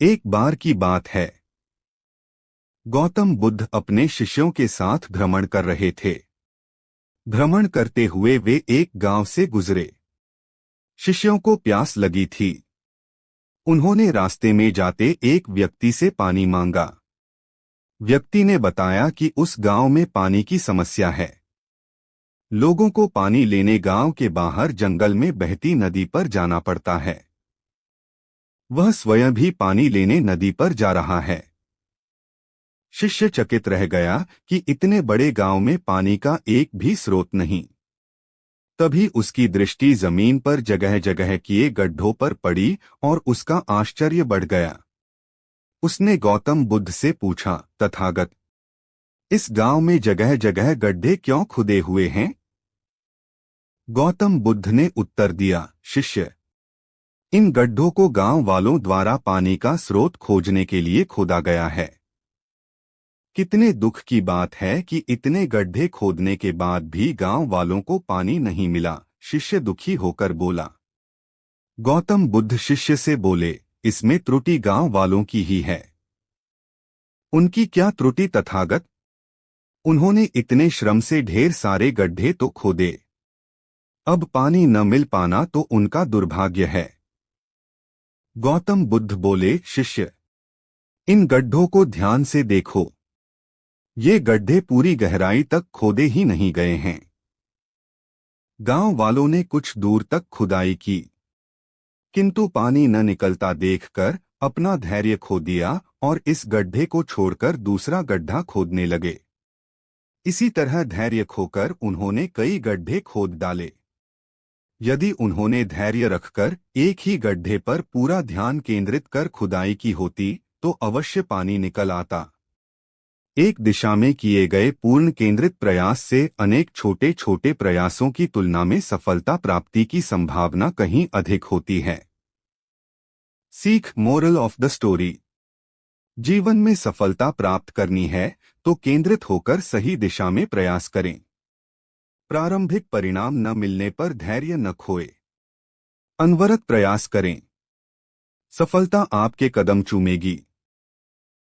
एक बार की बात है। गौतम बुद्ध अपने शिष्यों के साथ भ्रमण कर रहे थे। भ्रमण करते हुए वे एक गांव से गुजरे। शिष्यों को प्यास लगी थी। उन्होंने रास्ते में जाते एक व्यक्ति से पानी मांगा। व्यक्ति ने बताया कि उस गांव में पानी की समस्या है। लोगों को पानी लेने गांव के बाहर जंगल में बहती नदी पर जाना पड़ता है। वह स्वयं भी पानी लेने नदी पर जा रहा है। शिष्य चकित रह गया कि इतने बड़े गांव में पानी का एक भी स्रोत नहीं। तभी उसकी दृष्टि जमीन पर जगह जगह किए गड्ढों पर पड़ी और उसका आश्चर्य बढ़ गया। उसने गौतम बुद्ध से पूछा, तथागत, इस गांव में जगह जगह गड्ढे क्यों खुदे हुए हैं? गौतम बुद्ध ने उत्तर दिया, शिष्य, इन गड्ढों को गांव वालों द्वारा पानी का स्रोत खोजने के लिए खोदा गया है। कितने दुख की बात है कि इतने गड्ढे खोदने के बाद भी गांव वालों को पानी नहीं मिला। शिष्य दुखी होकर बोला। गौतम बुद्ध शिष्य से बोले, इसमें त्रुटि गांव वालों की ही है। उनकी क्या त्रुटि तथागत? उन्होंने इतने श्रम से ढेर सारे गड्ढे तो खोदे। अब पानी न मिल पाना तो उनका दुर्भाग्य है। गौतम बुद्ध बोले, शिष्य, इन गड्ढों को ध्यान से देखो। ये गड्ढे पूरी गहराई तक खोदे ही नहीं गए हैं। गांव वालों ने कुछ दूर तक खुदाई की, किंतु पानी न निकलता देखकर अपना धैर्य खो दिया और इस गड्ढे को छोड़कर दूसरा गड्ढा खोदने लगे। इसी तरह धैर्य खोकर उन्होंने कई गड्ढे खोद डाले। यदि उन्होंने धैर्य रखकर एक ही गड्ढे पर पूरा ध्यान केंद्रित कर खुदाई की होती तो अवश्य पानी निकल आता। एक दिशा में किए गए पूर्ण केंद्रित प्रयास से अनेक छोटे छोटे प्रयासों की तुलना में सफलता प्राप्ति की संभावना कहीं अधिक होती है। सीख, मोरल ऑफ द स्टोरी। जीवन में सफलता प्राप्त करनी है तो केंद्रित होकर सही दिशा में प्रयास करें। प्रारंभिक परिणाम न मिलने पर धैर्य न खोए। अनवरत प्रयास करें। सफलता आपके कदम चूमेगी।